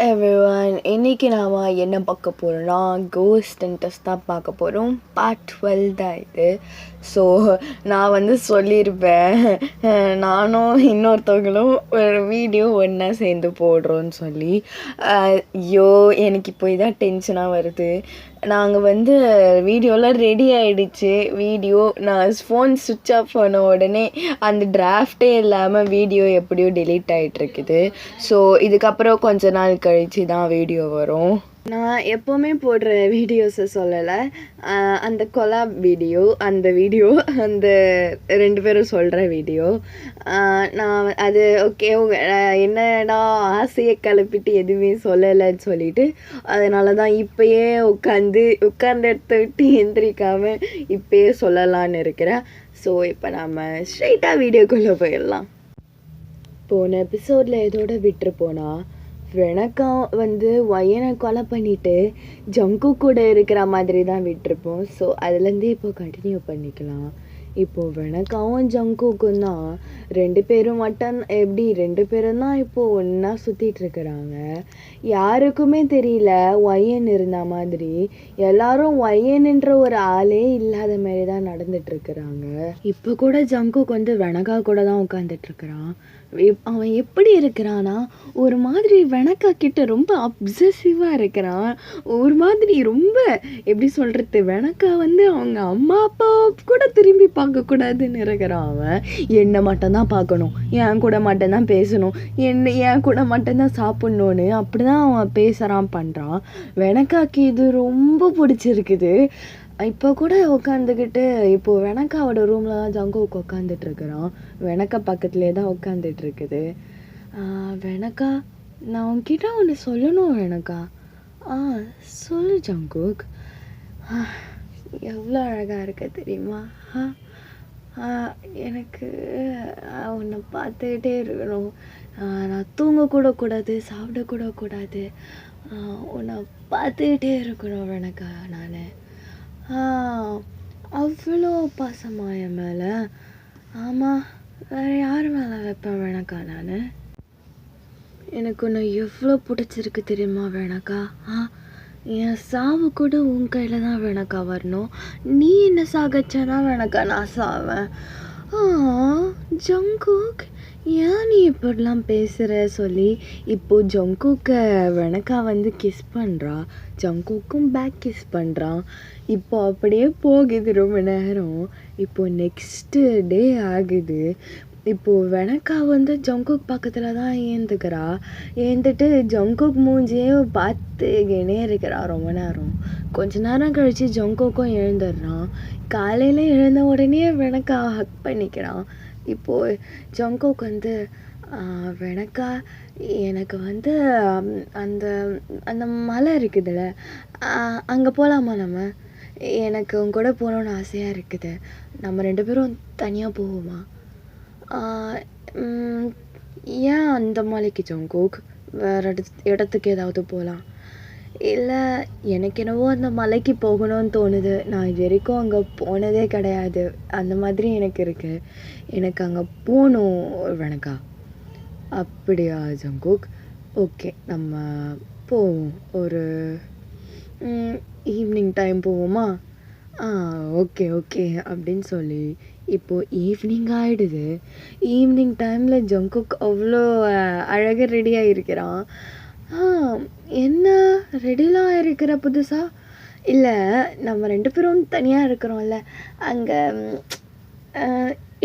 Everyone, இன்னைக்கு நாம் என்ன பார்க்க போகிறோன்னா கோஸ்ட் இன்ட்ரெஸ்ட் தான் பார்க்க போகிறோம். பார்ட் 12 தான் இது. ஸோ நான் சொல்லியிருப்பேன், நானும் இன்னொருத்தவங்களும் ஒரு வீடியோ ஒன்றா சேர்ந்து போடுறோன்னு சொல்லி. ஐயோ, எனக்கு இப்போ இதான் டென்ஷனாக வருது. நாங்கள் வீடியோலாம் ரெடி ஆகிடுச்சு. நான் ஃபோன் சுவிட்ச் ஆஃப் பண்ண உடனே அந்த டிராஃப்டே இல்லாமல் வீடியோ எப்படியோ டெலீட் ஆகிட்டுருக்குது. ஸோ இதுக்கப்புறம் கொஞ்ச நாள் கழித்து தான் வீடியோ வரும். நான் எப்போவுமே போடுற வீடியோஸை சொல்லலை, அந்த கொலாப் வீடியோ, அந்த 2 பேரும் சொல்கிற வீடியோ. நான் அது ஓகே, என்னடா ஆசையை கிளப்பிட்டு எதுவுமே சொல்லலைன்னு சொல்லிட்டு, அதனால தான் இப்போயே உட்கார்ந்த இடத்த விட்டு எந்திரிக்காமல் இப்போயே சொல்லலான்னு இருக்கிறேன். ஸோ இப்போ நம்ம ஸ்ட்ரைட்டாக வீடியோக்குள்ளே போயிடலாம். போன எபிசோடில் எதோட விட்டுருப்போனா, வெனக்கா ஒயனை கொலை பண்ணிவிட்டு ஜங்கு கூட இருக்கிற மாதிரி தான் விட்டுருப்போம். ஸோ அதுலேருந்தே இப்போ கண்டினியூ பண்ணிக்கலாம். இப்போது வெனக்காவும் ஜங்குக்கும் தான் 2 பேரும் தான் இப்போது ஒன்றா சுற்றிட்டுருக்குறாங்க. யாருக்குமே தெரியல ஒயன் இருந்த மாதிரி. எல்லாரும் ஒயன்ன்ற ஒரு ஆளே இல்லாத மாதிரி தான் நடந்துட்டுருக்குறாங்க. இப்போ கூட ஜங்குக்கு வெனக்கா கூட தான் உட்காந்துட்ருக்குறான். அவன் எப்படி இருக்கிறான்னா, ஒரு மாதிரி வெனக்கா கிட்ட ரொம்ப அப்சசிவாக இருக்கிறான். ஒரு மாதிரி ரொம்ப எப்படி சொல்கிறது, வெனக்கா அவங்க அம்மா அப்பா கூட திரும்பி பார்க்கக்கூடாதுன்னு இருக்கிறான். அவன் என்னை மட்டும்தான் பார்க்கணும், என் கூட மட்டும்தான் பேசணும், என் கூட மட்டும்தான் சாப்பிட்ணுன்னு அப்படி தான் அவன் பேசுகிறான், பண்ணுறான். வெனக்காக்கு இது ரொம்ப பிடிச்சிருக்குது. இப்போ கூட உட்காந்துக்கிட்டு இப்போது வெனக்காவோட ரூமில் தான் ஜங்குக்கு உட்காந்துட்ருக்குறான். வெனக்கா பக்கத்துலேயே தான் உட்காந்துட்ருக்குது. வெனக்கா, நான் உன்கிட்ட ஒன்று சொல்லணும் வெனக்கா. சொல்லு ஜங்குக். எவ்வளோ அழகாக இருக்க தெரியுமா? எனக்கு உன்னை பார்த்துக்கிட்டே இருக்கணும். நான் தூங்கக்கூட கூடாது, சாப்பிடக்கூட கூடாது, உன்னை பார்த்துக்கிட்டே இருக்கணும் வெனக்கா. நான் அவ்வளோ பாசமா என் மேலே? ஆமாம், வேறு யார் மேலே வைப்பேன் வேணாக்கா? நான் எனக்கு உன்னை எவ்வளோ பிடிச்சிருக்கு தெரியுமா வேணாக்கா? என் சாவு கூட உன் கையில் தான் வேணாக்கா வரணும். நீ என்ன சாகச்சனா வேணாக்கா நான் சாவேன். ஜங்குக், ஏன் நீ இப்படிலாம் பேசுகிற சொல்லி இப்போது ஜங்குக்கை வெனக்கா கிஸ் பண்ணுறா. ஜங்குக்கும் பேக் கிஸ் பண்ணுறான். இப்போ அப்படியே போகுது ரொம்ப நேரம். இப்போது நெக்ஸ்ட்டு டே ஆகுது. இப்போது வெனக்கா ஜங்குக் பக்கத்தில் தான் ஏந்துட்டு ஜங்குக் மூஞ்சியே பார்த்துக்கினே இருக்கிறா ரொம்ப நேரம். கொஞ்ச நேரம் கழித்து ஜங்குக்கும் எழுந்துடுறான். காலையில் எழுந்த உடனே வெனக்கா ஹக் பண்ணிக்கிறான். இப்போது ஜங்குக் வெனக்கா, எனக்கு அந்த அந்த மலை இருக்குதுல்ல, அங்கே போகலாமா நம்ம? எனக்கு உன் கூட போகணுன்னு ஆசையாக இருக்குது. நம்ம 2 பேரும் தனியாக போவோமா? ஏன் அந்த மலைக்கு ஜங்குக்? வேறு இடத்துக்கு ஏதாவது போகலாம். இல்லை, எனக்கு என்னவோ அந்த மலைக்கு போகணும்னு தோணுது. நான் இது வரைக்கும் அங்கே போனதே கிடையாது. அந்த மாதிரி எனக்கு இருக்குது. எனக்கு அங்கே போகணும் வெனக்கா. அப்படியா ஜங்குக்? ஓகே, நம்ம போவோம். ஒரு ஈவினிங் டைம் போவோமா? ஓகே அப்படின்னு சொல்லி இப்போது ஈவினிங் ஆகிடுது. ஈவினிங் டைமில் ஜங்குக் அவ்வளோ அழகாக ரெடியாக இருக்கிறான். என்ன ரெடிலாம் இருக்கிற புதுசா? இல்லை, நம்ம 2 பேரும் தனியாக இருக்கிறோம்ல, அங்கே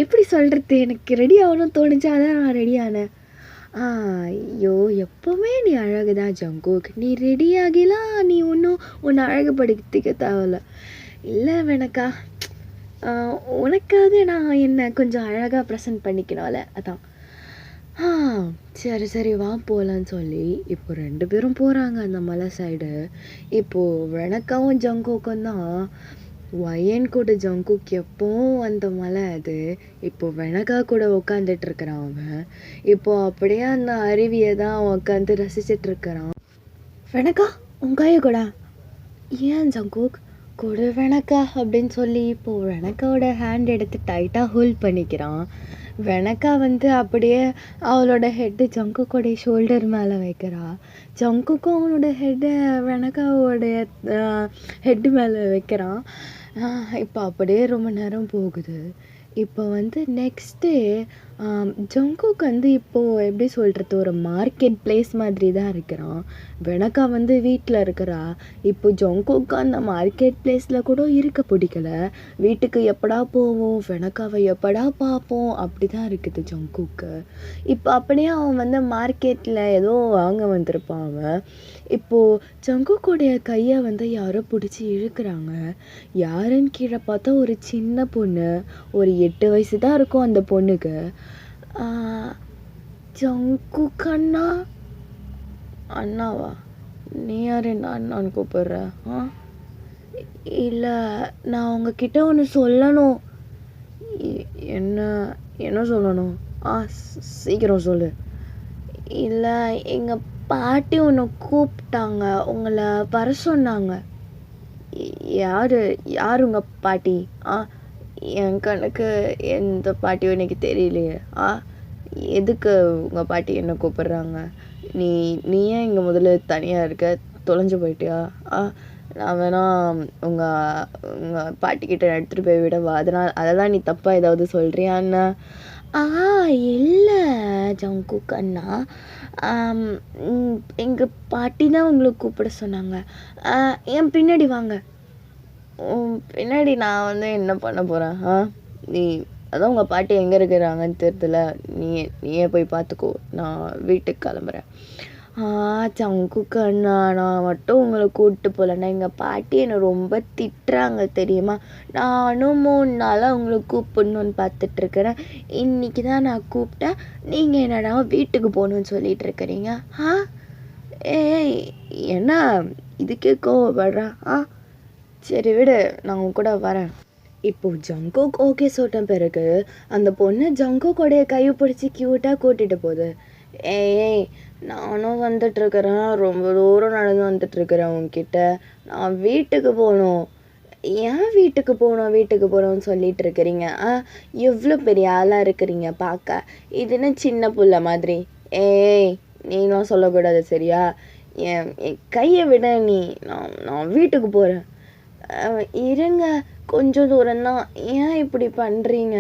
எப்படி சொல்கிறது, எனக்கு ரெடி ஆகணும்னு தோணுச்சு, அதான் நான் ரெடி ஆனேன். ஐயோ, எப்போவுமே நீ அழகு தான் ஜங்குக். நீ ரெடியாகலாம், நீ ஒன்றும் ஒன்று அழகுபடுத்திக்க தேவையில்ல. இல்லை வெனக்கா, உனக்காக நான் என்னை கொஞ்சம் அழகாக ப்ரெசன்ட் பண்ணிக்கணும்ல, அதான். சரி வா போகலான்னு சொல்லி இப்போ 2 பேரும் போகிறாங்க அந்த மலை சைடு. இப்போது வெனக்காவும் ஜங்குக்கும் தான் ஒயன் கூட ஜங்குக் எப்போவும் அந்த மலை அது. இப்போது வெனக்கா கூட உட்காந்துட்ருக்கிறான் அவன். இப்போது அப்படியே அந்த அருவியை தான் அவன் உட்காந்து ரசிச்சிட்ருக்கிறான். வெனக்கா, உன் கையை கூட. ஏன் ஜங்குக்? கொடு வெனக்கா அப்படின்னு சொல்லி இப்போது வெனக்காவோட ஹேண்ட் எடுத்து டைட்டாக ஹோல்ட் பண்ணிக்கிறான். வெனக்கா வந்து அப்படியே அவளோட ஹெட்டு ஜங்குக்கோடைய ஷோல்டர் மேலே வைக்கிறா. ஜங்குக்கும் அவனோட ஹெட்டை வெனக்காவோடைய ஹெட்டு மேலே வைக்கிறான். இப்போ அப்படியே ரொம்ப நேரம் போகுது. இப்போ வந்து நெக்ஸ்ட் டே ஜங்குக் வந்து இப்போது எப்படி சொல்கிறது, ஒரு மார்க்கெட் பிளேஸ் மாதிரி தான் இருக்கிறான். வெனக்கா வந்து வீட்டில் இருக்கிறா. இப்போ ஜங்குக்கு அந்த மார்க்கெட் பிளேஸில் கூட இருக்க பிடிக்கல. வீட்டுக்கு எப்படா போவோம், வெனக்காவை எப்படா பார்ப்போம், அப்படி தான் இருக்குது ஜங்குக்கு. இப்போ அப்படியே அவன் வந்து மார்க்கெட்டில் ஏதோ வாங்க வந்திருப்பான் அவன். இப்போது ஜங்குக்குடைய கையை வந்து யாரோ பிடிச்சி இழுக்கிறாங்க. யாருன்னு கீழே பார்த்தா ஒரு சின்ன பொண்ணு. ஒரு 8 வயசு தான் இருக்கும் அந்த பொண்ணுக்கு. ஜங்குக் அண்ணா. அண்ணாவா? நீ யார் என்ன அண்ணான்னு கூப்பிடுற? இல்லை, நான் உங்ககிட்ட ஒன்று சொல்லணும். என்ன என்ன சொல்லணும்? சீக்கிரம் சொல்லு. இல்லை, எங்கள் பாட்டி ஒன்று கூப்பிட்டாங்க, உங்களை வர சொன்னாங்க. யார் யார் உங்கள் பாட்டி? என் கணக்கு எந்த பாட்டியும் எனக்கு தெரியலையே. எதுக்கு உங்கள் பாட்டி என்ன கூப்பிட்றாங்க? நீ ஏன் இங்கே முதல்ல தனியாக இருக்க? தொலைஞ்சு போயிட்டியா? நான் வேணா உங்கள் பாட்டிக்கிட்ட எடுத்துகிட்டு போய் விடவா? அதை தான் நீ தப்பாக ஏதாவது சொல்கிறியாண்ணா? இல்லை ஜங்குக் அண்ணா, எங்கள் பாட்டி தான் உங்களை கூப்பிட சொன்னாங்க. என் பின்னாடி வாங்க. பின்னாடி நான் வந்து என்ன பண்ண போகிறேன்? நீ அதான் உங்கள் பாட்டி எங்கே இருக்கிறாங்கன்னு தெரியல. நீயே போய் பார்த்துக்கோ, நான் வீட்டுக்கு கிளம்புறேன். ஜங்குக் அண்ணா, நான் மட்டும் உங்களை கூப்பிட்டு போகலண்ணா. எங்கள் பாட்டி என்னை ரொம்ப திட்டுறாங்க தெரியுமா? நானும் 3 நாளாக உங்களை கூப்பிடணுன்னு பார்த்துட்ருக்கிறேன். இன்றைக்கி தான் நான் கூப்பிட்டேன், நீங்கள் என்னடா வீட்டுக்கு போகணுன்னு சொல்லிகிட்டு இருக்கிறீங்க. ஏய், என்ன இதுக்கே கோவப்படுறா? சரி விடு, நான் உன் கூட வரேன். இப்போது ஜங்குக் ஓகே சொல்லிட்ட பிறகு அந்த பொண்ணு ஜங்குக்கோடைய கையை பிடிச்சி க்யூட்டாக கூட்டிகிட்டு போகுது. ஏய், நானும் வந்துட்டுருக்கிறேன், ரொம்ப தூரம் நடந்து வந்துட்டுருக்கிறேன் உன்கிட்ட. நான் வீட்டுக்கு போகணும். ஏன் வீட்டுக்கு போகணும்னு சொல்லிட்டு இருக்கிறீங்க? எவ்வளோ பெரிய ஆளாக இருக்கிறீங்க பார்க்க. இதுன்னு சின்ன புள்ள மாதிரி. ஏய், நீனும் சொல்லக்கூடாது சரியா? என் கையை விட நீ. நான் வீட்டுக்கு போகிறேன். இருங்க, கொஞ்சம் தூரம்தான், ஏன் இப்படி பண்ணுறீங்க?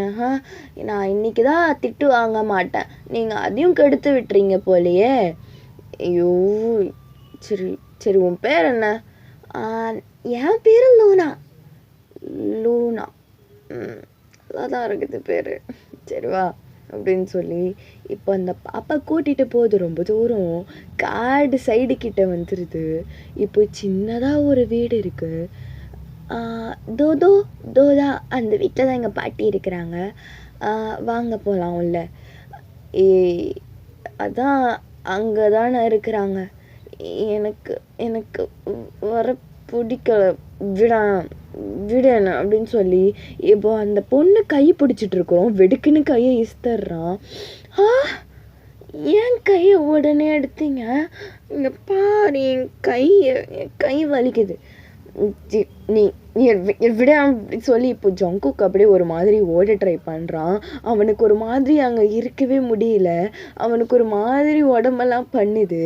நான் இன்றைக்கி தான் திட்டு வாங்க மாட்டேன், நீங்கள் அதையும் கெடுத்து விட்டுறீங்க போலையே. ஐயோ, சரி சரி, உன் பேர் என்ன? என் பேர் லூனா. லூனா, அதான் இருக்குது பேர். சரி வா அப்படின்னு சொல்லி இப்போ அந்த பாப்பா கூட்டிகிட்டு போகுது. ரொம்ப தூரம் காடு சைடு கிட்ட வந்துடுது. இப்போ சின்னதாக ஒரு வீடு இருக்குது. தோதா அந்த வீட்டில் தான் எங்கள் பாட்டி இருக்கிறாங்க. வாங்க போகலாம் உள்ள. அதான் அங்கே தானே இருக்கிறாங்க. எனக்கு எனக்கு வர பிடிக்கல, விட அப்படின்னு சொல்லி இப்போ அந்த பொண்ணு கை பிடிச்சிட்டு இருக்கிறோம். வெடுக்குன்னு கையை இஸ்தர்றான். ஏன் கையை உடனே எடுத்தீங்க? இங்கே பாரு, என் கை வலிக்குது. நீ விட சொல்லி இப்போ ஜங்குக் அப்படியே ஒரு மாதிரி ஓட ட்ரை பண்ணுறான். அவனுக்கு ஒரு மாதிரி அங்கே இருக்கவே முடியல. அவனுக்கு ஒரு மாதிரி உடம்பெல்லாம் பண்ணுது.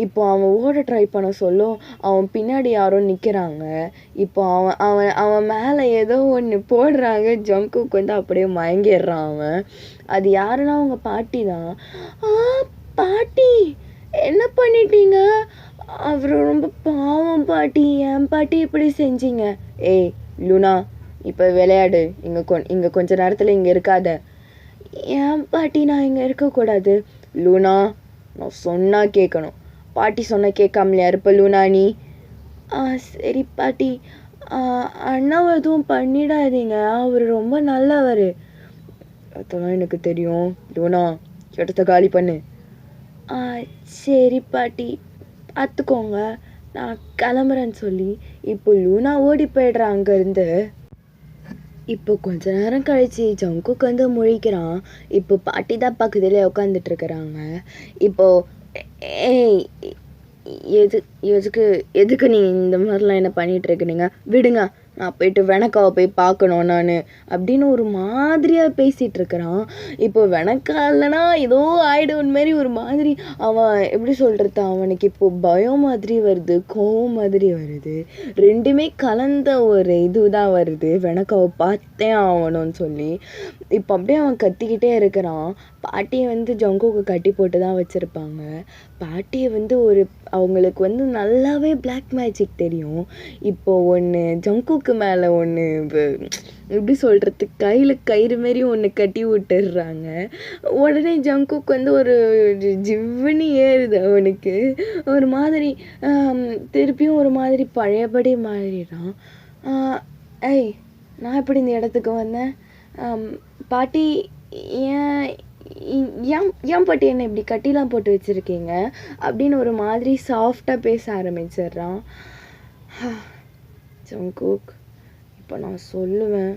இப்போ அவன் ஓட ட்ரை பண்ண சொல்ல அவன் பின்னாடி யாரோ நிற்கிறாங்க. இப்போ அவன் மேலே ஏதோ ஒன்று போடுறாங்க. ஜங்குக் வந்து அப்படியே மயங்கிடுறான் அவன். அது யாருன்னா அவங்க பாட்டி தான். பாட்டி, என்ன பண்ணிட்டீங்க? அவர் ரொம்ப பாவம் பாட்டி, என் பாட்டி இப்படி செஞ்சீங்க. ஏய் லூனா, இப்போ விளையாடு, இங்கே கொஞ்ச நேரத்தில் இங்கே இருக்காத. ஏன் பாட்டி நான் இங்கே இருக்கக்கூடாது? லூனா, நான் சொன்னால் கேட்கணும். பாட்டி சொன்னால் கேட்காமலையா இருப்ப லூனா நீ? சரி பாட்டி, அண்ணாவை எதுவும் பண்ணிடாதீங்க, அவர் ரொம்ப நல்லவர். அதெல்லாம் எனக்கு தெரியும். லூனா, இடத்த காலி பண்ணு. சரி பாட்டி, பார்த்துக்கோங்க, நான் கிளம்புறேன்னு சொல்லி இப்போ லூனா ஓடி போய்ட்றான் அங்கேருந்து. இப்போ கொஞ்ச நேரம் கழிச்சு ஜங்குக் வந்து முழிக்கிறான். இப்போ பாட்டி தான் பக்கத்துலேயே உட்காந்துட்ருக்குறாங்க. இப்போது ஏய், எதுக்கு நீ இந்த மாதிரிலாம் என்ன பண்ணிகிட்ருக்குறீங்க? விடுங்க, நான் போயிட்டு வெனக்காவை போய் பார்க்கணும் நான் அப்படின்னு ஒரு மாதிரியாக பேசிகிட்டு இருக்கிறான். இப்போ வெனக்கா இல்லைனா ஏதோ ஆயிடும் மாரி ஒரு மாதிரி அவன் எப்படி சொல்கிறது, அவனுக்கு இப்போது பயம் மாதிரி வருது, கோவம் மாதிரி வருது, ரெண்டுமே கலந்த ஒரு தான் வருது. வெனக்காவை பார்த்தே ஆகணும்னு சொல்லி இப்போ அப்படியே அவன் கத்திக்கிட்டே இருக்கிறான். பாட்டியை வந்து ஜங்குக்கு கட்டி போட்டு தான் வச்சுருப்பாங்க. பாட்டியை வந்து அவங்களுக்கு வந்து நல்லாவே பிளாக் மேஜிக் தெரியும். இப்போது ஒன்று ஜங்குக்கு மேலே ஒன்று எப்படி சொல்கிறது, கையில் கயிறு மாரி ஒன்று கட்டி விட்டுடுறாங்க. உடனே ஜங்குக்கு வந்து ஒரு ஜிவ்வுன்னு ஏறுது அவனுக்கு. ஒரு மாதிரி திருப்பியும் ஒரு மாதிரி பழையபடி மாறிடுறான். ஏய், நான் எப்படி இந்த இடத்துக்கு வந்தேன்? பாட்டி, ஏன் ஏன் ஏன் பாட்டி என்னை இப்படி கட்டிலாம் போட்டு வச்சுருக்கீங்க அப்படின்னு ஒரு மாதிரி சாஃப்டாக பேச ஆரம்பிச்சிடுறான். ஜங்குக், இப்போ நான் சொல்லுவேன்,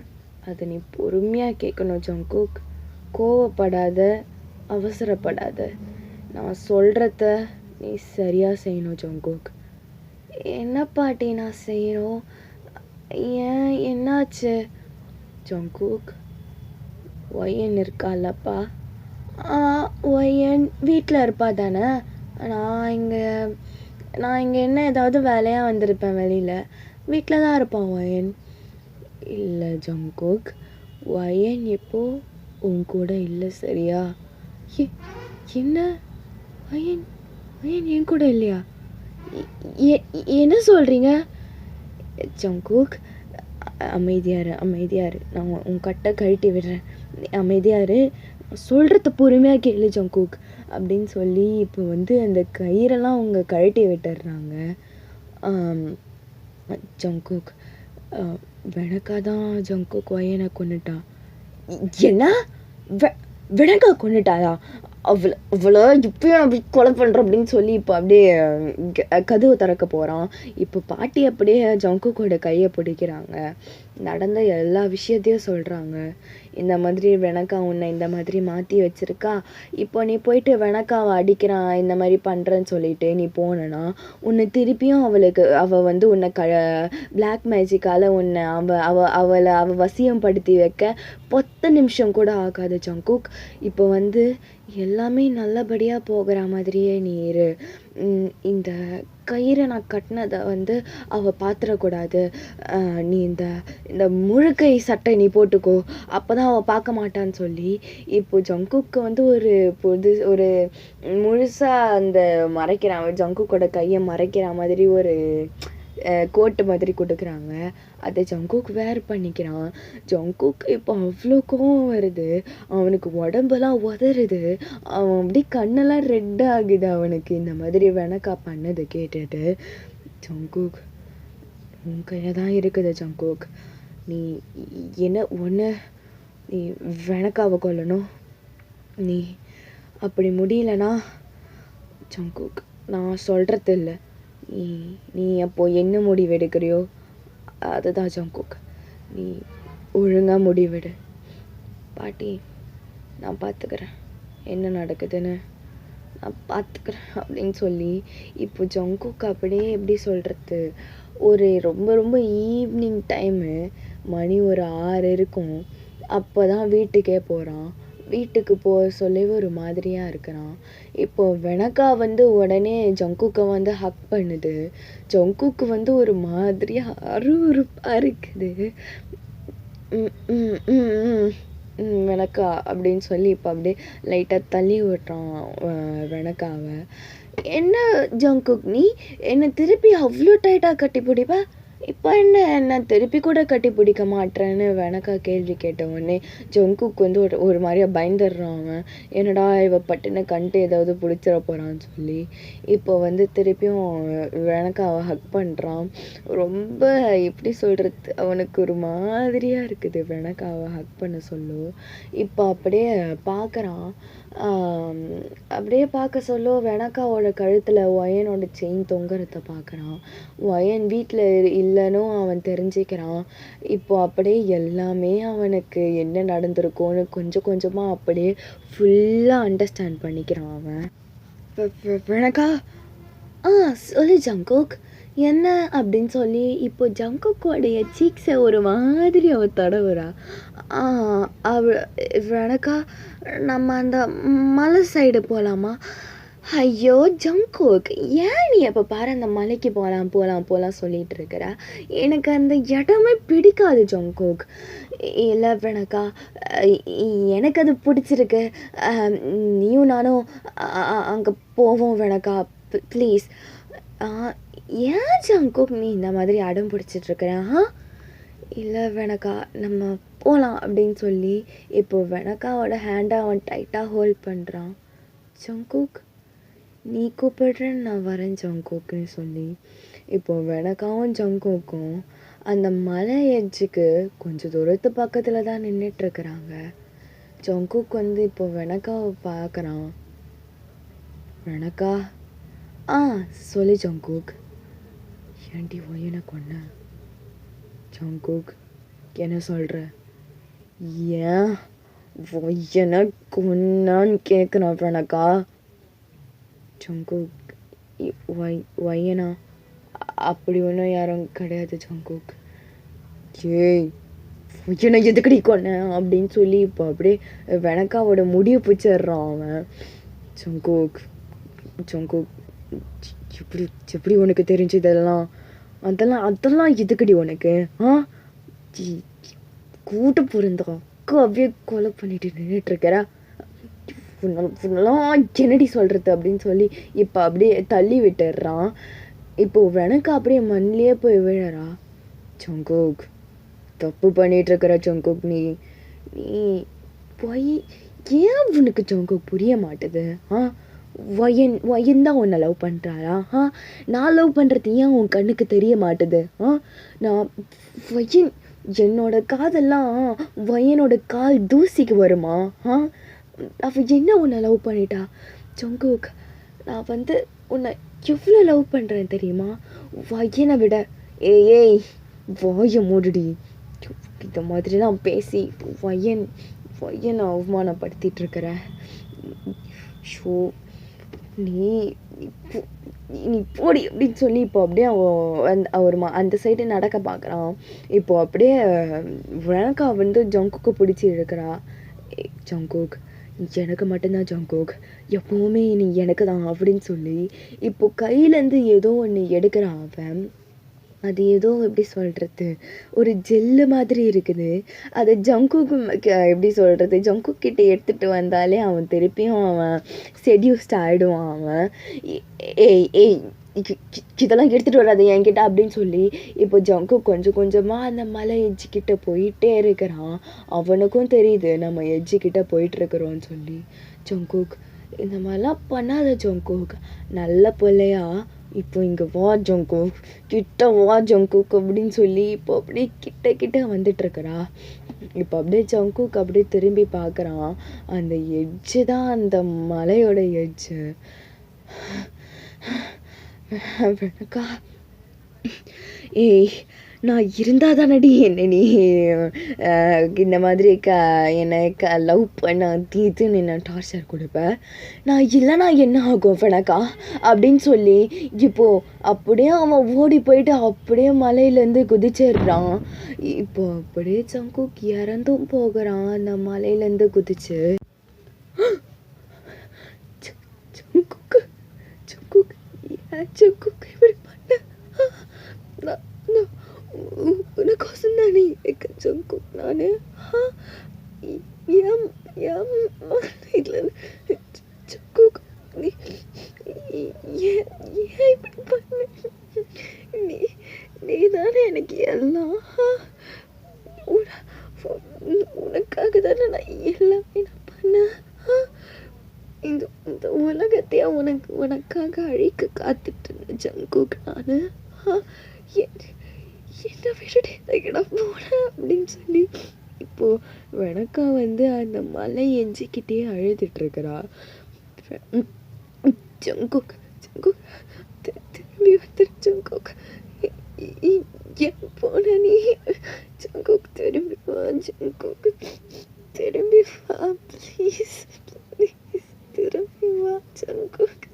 அதை நீ பொறுமையாக கேட்கணும் ஜங்குக். கோவப்படாத, அவசரப்படாத. நான் சொல்கிறத நீ சரியாக செய்யணும் ஜங்குக். என்ன பாட்டி நான் செய்யணும்? ஏன், என்னாச்சு? ஜங்குக், ஒயன் இருக்கால்லப்பா, ஒயன் வீட்டில் இருப்பா தானே? நான் இங்கே என்ன ஏதாவது வேலையாக வந்திருப்பேன் வெளியில், வீட்டில் தான் இருப்பான் ஒயன். இல்லை ஜங்குக், ஒயன் எப்போ உன் கூட இல்லை சரியா? என்ன, ஒயன் ஒயன் என் கூட இல்லையா? என்ன சொல்கிறீங்க? ஜங்குக், அமைதியாரு, நான் உன் கட்டை கழட்டி விடுறேன், அமைதியாரு, சொல்கிறத பொறுமையாக கேளு ஜங்குக் அப்படின்னு சொல்லி இப்போ வந்து அந்த கயிறெல்லாம் அவங்க கழட்டி விட்டுடுறாங்க. ஜங்குக், வெனக்கா தான் ஜங்குக் ஒயனை கொன்னுட்டான். என்ன, வெனக்கா கொன்னுட்டாயா? அவ்வளோ இப்பயும் அப்படி கொலை பண்ணுறோம் அப்படின்னு சொல்லி இப்போ அப்படியே கதவு திறக்க போகிறான். இப்போ பாட்டி அப்படியே ஜங்குக்கோட கையை பிடிக்கிறாங்க. நடந்த எல்லா விஷயத்தையும் சொல்கிறாங்க. இந்த மாதிரி வெனக்கா உன்னை இந்த மாதிரி மாற்றி வச்சுருக்கா, இப்போ நீ போயிட்டு வெனக்காவை அடிக்கிறான் இந்த மாதிரி பண்ணுறேன்னு சொல்லிட்டு நீ போனேன்னா உன்னை திருப்பியும் அவள் வந்து உன்னை பிளாக் மேஜிக்கால் உன்னை அவளை வசியம் படுத்தி வைக்க 10 நிமிஷம் கூட ஆகாது ஜங்குக். இப்போ வந்து எல்லாமே நல்லபடியாக போகிற மாதிரியே நீ இரு. இந்த கயிறை நான் கட்டினதை வந்து அவள் பார்த்துடக்கூடாது. நீ இந்த முழுக்கை சட்டை நீ போட்டுக்கோ, அப்போ தான் அவள் பார்க்க மாட்டான்னு சொல்லி இப்போ ஜங்குக்கு வந்து ஒரு முழுசாக அந்த மறைக்கிறான், ஜங்குக்கோட கையை மறைக்கிற மாதிரி ஒரு கோட்டு மாதிரி கொடுக்குறாங்க. அதை ஜங்குக் வேர் பண்ணிக்கிறான். ஜங்குக்கு இப்போ அவ்வளோ கோவம் வருது, அவனுக்கு உடம்பெல்லாம் உதறுது, அவன் அப்படி கண்ணெல்லாம் ரெட் ஆகுது அவனுக்கு இந்த மாதிரி வெனக்கா பண்ணதை கேட்டுட்டு. ஜங்குக், உன் கையில் தான் இருக்குது ஜங்குக், நீ ஒன்று நீ வெனக்காவை கொல்லணும். நீ அப்படி முடியலனா ஜங்குக், நான் சொல்கிறது இல்லை, நீ அப்போது என்ன முடிவெடுக்கிறியோ அதுதான் ஜங்குக், நீ ஒழுங்காக முடிவெடு. பாட்டி, நான் பார்த்துக்கிறேன், என்ன நடக்குதுன்னு நான் பார்த்துக்கிறேன் அப்படின்னு சொல்லி இப்போ ஜங்குக் அப்படியே எப்படி சொல்கிறது, ரொம்ப ரொம்ப ஈவினிங் டைமு, மணி ஒரு 6 இருக்கும். அப்போ தான் வீட்டுக்கே போகிறான். வீட்டுக்கு போக சொல்லி ஒரு மாதிரியாக இருக்கிறான். இப்போது வெனக்கா வந்து உடனே ஜங்குக்கை வந்து ஹக் பண்ணுது. ஜங்குக்கு வந்து ஒரு மாதிரியாக அருவருப்பாக இருக்குது. வெனக்கா அப்படின்னு சொல்லி இப்போ அப்படியே லைட்டாக தள்ளி விட்றான் வெனக்காவை. என்ன ஜங்குக், நீ என்னை திருப்பி அவ்வளோ டைட்டாக கட்டி பிடிப்ப, இப்போ என்ன திருப்பி கூட கட்டி பிடிக்க மாட்டேறேன்னு வெனக்கா கேள்வி கேட்ட உடனே ஜங்குக் வந்து ஒரு மாதிரியாக பயந்துடுறான். அவன் என்னடா இவ பட்டுன்னு கண்டு ஏதாவது பிடிச்சிட போகிறான்னு சொல்லி இப்போ வந்து திருப்பியும் வெனக்காவை ஹக் பண்ணுறான். ரொம்ப எப்படி சொல்கிறது, அவனுக்கு ஒரு மாதிரியாக இருக்குது வெனக்காவை ஹக் பண்ண சொல்லும். இப்போ அப்படியே பார்க்குறான். அப்படியே பார்க்க சொல்ல வெனக்காவோட கழுத்தில் ஒயனோட செயின் தொங்குறத பார்க்குறான். ஒயன் வீட்டில் இல்லைன்னு அவன் தெரிஞ்சுக்கிறான். இப்போ அப்படியே எல்லாமே அவனுக்கு என்ன நடந்திருக்கோன்னு கொஞ்சம் கொஞ்சமாக அப்படியே ஃபுல்லாக அண்டர்ஸ்டாண்ட் பண்ணிக்கிறான் அவன். வெனக்கா, ஆ சொல்லு ஜங்குக் என்ன அப்படின்னு சொல்லி இப்போ ஜங்குக்கோடைய சீக்ஸை ஒரு மாதிரி அவ தடவுறா. ஆ அவ எனக்கா நம்ம அந்த மலை சைடு போகலாமா? ஐயோ ஜங்குக், ஏன் நீ எப்போ பாரு அந்த மலைக்கு போகலாம் போகலாம் போகலாம் சொல்லிட்டு இருக்கிற? எனக்கு அந்த இடமே பிடிக்காது ஜங்குக். இல்லை வேணக்கா, எனக்கு அது பிடிச்சிருக்கு. நீயும் நானும் அங்கே போவோம் வேணக்கா, ப்ளீஸ். ஏன் ஜங்குக் நீ இந்த மாதிரி அடம் பிடிச்சிட்ருக்கிற? இல்லை வேணக்கா, நம்ம போகலாம் அப்படின்னு சொல்லி இப்போ வெனக்காவோட ஹேண்டை அவன் டைட்டாக ஹோல்ட் பண்ணுறான். ஜங்குக், நீ கூப்பிடுறேன்னு நான் வரேன் ஜங்குக்குன்னு சொல்லி இப்போது வெனக்காவும் ஜங்குக்கும் அந்த மலை எட்ஜுக்கு கொஞ்சம் தூரத்து பக்கத்தில் தான் நின்றுட்டுருக்குறாங்க. ஜங்குக் வந்து இப்போ வெனக்காவை பார்க்குறான். வெனக்கா, சொல்லு ஜங்குக். ஏன்டி ஒய்யனை கொன்ன? ஜங்குக், என்ன சொல்கிற? ஏன் ஒய்யனை கொன்னான்னு கேட்குறான் வெனக்கா. ஜங்குக், ஒய்யனா? அப்படி ஒன்றும் யாரும் கிடையாது ஜங்குக். ஏய், ஒய்யனை எதுக்கடி கொன்ன அப்படின்னு சொல்லி இப்போ அப்படியே வெனக்காவோட முடியை பிடிச்சிடுறான் அவன். ஜங்குக், ஜங்குக், எப்படி எப்படி உனக்கு தெரிஞ்சு இதெல்லாம்? அதெல்லாம் எதுக்கடி உனக்கு? கூட்ட பிறந்த அக்கா அப்படியே கொலை பண்ணிட்டு நின்றுட்டுருக்கிற. என்னடி சொல்கிறது அப்படின்னு சொல்லி இப்போ அப்படியே தள்ளி விட்டுடுறான். இப்போது வெனக்கா அப்படியே மண்ணிலே போய் விழறா. ஜங்குக், தப்பு பண்ணிகிட்ருக்கிற ஜங்குக். நீ போய் ஏன் உனக்கு ஜங்குக் புரிய மாட்டுது? வயன் தான் உன்னை லவ் பண்ணுறாரா? நான் லவ் பண்ணுறது ஏன் உன் கண்ணுக்கு தெரிய மாட்டுது? நான் வயன், என்னோட காதெல்லாம் வயனோட கால் தூசிக்கு வருமா? அவள் என்ன உன்னை லவ் பண்ணிட்டா? ஜங்குக், நான் வந்து உன்னை எவ்வளோ லவ் பண்ணுறேன் தெரியுமா? வயனை விட. ஏய் வாயை மூடுடி. இந்த மாதிரிலாம் பேசி வயனை அவமானப்படுத்திகிட்ருக்கிற. ஷோ, நீ போடி அப்படின்னு சொல்லி இப்போ அப்படியே அவர் அந்த சைடு நடக்க பார்க்குறான். இப்போது அப்படியே வெனக்கா வந்து ஜங்குக்கு பிடிச்சி இழுக்கிறா. ஜங்குக், எனக்கு மட்டும்தான் ஜங்குக், எப்போவுமே நீ எனக்கு தான் அப்படின்னு சொல்லி இப்போ கையிலேருந்து ஏதோ ஒன்று எடுக்கிறான் அவன். அது ஏதோ எப்படி சொல்கிறது, ஒரு ஜெல்லு மாதிரி இருக்குது. அதை ஜங்குக்கு எப்படி சொல்கிறது, ஜங்குக் கிட்டே எடுத்துகிட்டு வந்தாலே அவன் திருப்பியும் அவன் செடியூஸ்ட் ஆகிடுவான் அவன். ஏய் இதெல்லாம் எடுத்துகிட்டு வராது என்கிட்ட அப்படின்னு சொல்லி இப்போ ஜங்குக் கொஞ்சம் கொஞ்சமாக அந்த மலை எட்ஜுக்கிட்ட போயிட்டே இருக்கிறான். அவனுக்கும் தெரியுது நம்ம எட்ஜுக்கிட்ட போயிட்டுருக்குறோன்னு சொல்லி. ஜங்குக், இந்த மாதிரிலாம் பண்ணாத ஜங்குக், நல்ல பிள்ளையா இப்போ இங்கே வா ஜங்குக், கிட்ட வா ஜங்குக் அப்படின்னு சொல்லி இப்போ அப்படியே கிட்ட வந்துட்டுருக்குறா. இப்போ அப்படியே ஜங்குக் அப்படியே திரும்பி பார்க்குறான். அந்த எட்ஜு தான் அந்த மலையோட எட்ஜு. வெனக்கா, ஏய் நான் இருந்தால் தானடி என்ன நீ இந்த மாதிரி என்னை லவ் பண்ண தீத்துன்னு என்ன டார்ச்சர் கொடுப்பேன். நான் இல்லைனா என்ன ஆகும் வெனக்கா அப்படின்னு சொல்லி இப்போது அப்படியே அவன் ஓடி போயிட்டு அப்படியே மலையிலேருந்து குதிச்சிடுறான். இப்போ அப்படியே ஜங்குக் இறந்தும் போகிறான் அந்த மலையிலேருந்து குதிச்சு. ஜங்குக், ஜங்குக், ஏன் ஜங்குக் இப்படி பண்ண? உனக்கோசம் தானே இருக்க ஜங்குக் நான். ஜங்குக், ஏன் இப்படி பண்ண? நீ தானே எனக்கு எல்லாம். உனக்காக தானே நான் எல்லாமே நான் பண்ணேன். இந்த உலகத்தையே உனக்காக அழிக்க காத்துட்டு இருந்தேன் ஜங்குக் நான். என்ன விட்டுட்டு போனேன் அப்படின்னு சொல்லி இப்போது வெனக்கா வந்து அந்த மலை எஞ்சிக்கிட்டே அழுதுட்டுருக்கிறா. ஜங்குக், ஜங்குக், திரும்பி வந்துரு ஜங்குக். ஏன் போன நீ? ஜங்குக், திரும்பி வா ஜங்குக், திரும்பி வா ப்ளீஸ், ப்ளீஸ் திரும்பி வா ஜங்குக்.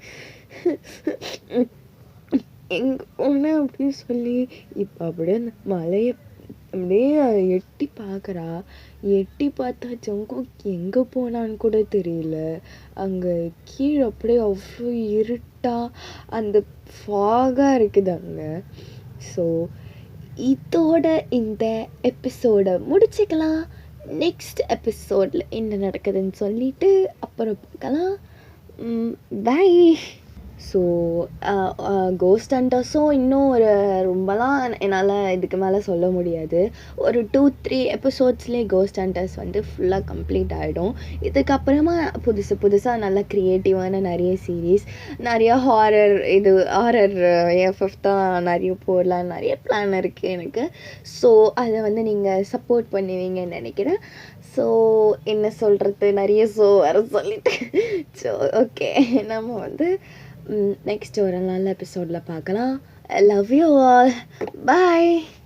எங்கே போனேன் அப்படின்னு சொல்லி இப்போ அப்படியே அந்த மலையை அப்படியே எட்டி பார்க்குறா. எட்டி பார்த்தா ஜங்குக் எங்கே போனான்னு கூட தெரியல. அங்கே கீழே அப்படியே அவ்வளோ இருட்டா அந்த ஃபாகாக இருக்குது அங்கே. ஸோ இதோட இந்த எபிசோடை முடிச்சுக்கலாம். நெக்ஸ்ட் எபிசோடில் என்ன நடக்குதுன்னு சொல்லிட்டு அப்புறம் பார்க்கலாம். பை. ஸோ கோஸ்ட் ஹண்டர்ஸும் இன்னும் ரொம்பலாம் என்னால் இதுக்கு மேலே சொல்ல முடியாது. ஒரு 2-3 எபிசோட்ஸ்லேயே கோஸ்ட் ஹண்டர்ஸ் வந்து ஃபுல்லாக கம்ப்ளீட் ஆகிடும். இதுக்கப்புறமா புதுசாக நல்லா க்ரியேட்டிவான நிறைய சீரீஸ், நிறையா ஹாரர் எஃப்எஃப் தான் நிறைய போடலாம், நிறைய பிளான் இருக்குது எனக்கு. ஸோ அதை வந்து நீங்கள் சப்போர்ட் பண்ணுவீங்கன்னு நினைக்கிறேன். ஸோ என்ன சொல்கிறது, நிறைய வேறு சொல்லிட்டு. ஸோ ஓகே, நம்ம வந்து நெக்ஸ்ட் ஒரு நல்ல எபிசோடில் பார்க்கலாம். I love you all. Bye.